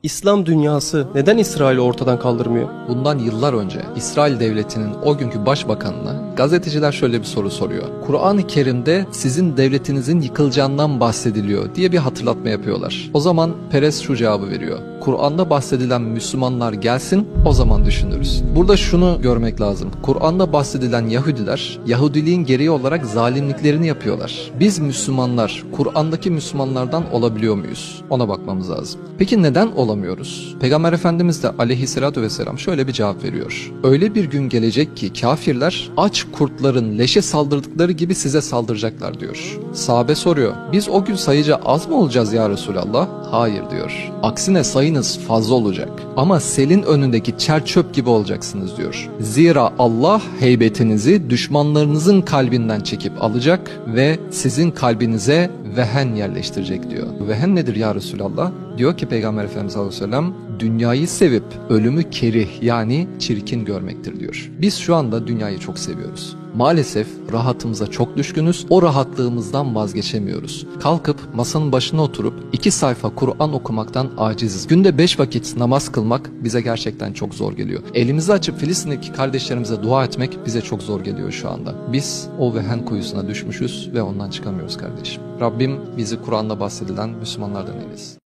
İslam dünyası neden İsrail'i ortadan kaldırmıyor? Bundan yıllar önce İsrail Devleti'nin o günkü başbakanına gazeteciler şöyle bir soru soruyor. Kur'an-ı Kerim'de sizin devletinizin yıkılacağından bahsediliyor diye bir hatırlatma yapıyorlar. O zaman Peres şu cevabı veriyor. Kur'an'da bahsedilen Müslümanlar gelsin, o zaman düşünürüz. Burada şunu görmek lazım. Kur'an'da bahsedilen Yahudiler, Yahudiliğin gereği olarak zalimliklerini yapıyorlar. Biz Müslümanlar, Kur'an'daki Müslümanlardan olabiliyor muyuz? Ona bakmamız lazım. Peki neden olamıyoruz? Peygamber Efendimiz de aleyhissalatu vesselam şöyle bir cevap veriyor. Öyle bir gün gelecek ki kafirler aç kurtların leşe saldırdıkları gibi size saldıracaklar diyor. Sahabe soruyor. Biz o gün sayıca az mı olacağız ya Resulallah? Hayır diyor. Aksine sayınız fazla olacak. Ama selin önündeki çer çöp gibi olacaksınız diyor. Zira Allah heybetinizi düşmanlarınızın kalbinden çekip alacak ve sizin kalbinize vehen yerleştirecek diyor. Vehen nedir ya Resulallah? Diyor ki Peygamber Efendimiz sallallahu aleyhi ve sellem, dünyayı sevip ölümü kerih yani çirkin görmektir diyor. Biz şu anda dünyayı çok seviyoruz. Maalesef rahatımıza çok düşkünüz, o rahatlığımızdan vazgeçemiyoruz. Kalkıp masanın başına oturup 2 sayfa Kur'an okumaktan aciziz. Günde 5 vakit namaz kılmak bize gerçekten çok zor geliyor. Elimizi açıp Filistin'deki kardeşlerimize dua etmek bize çok zor geliyor şu anda. Biz o vehen kuyusuna düşmüşüz ve ondan çıkamıyoruz kardeşim. Rabbim bizi Kur'an'da bahsedilen Müslümanlardan eylesin.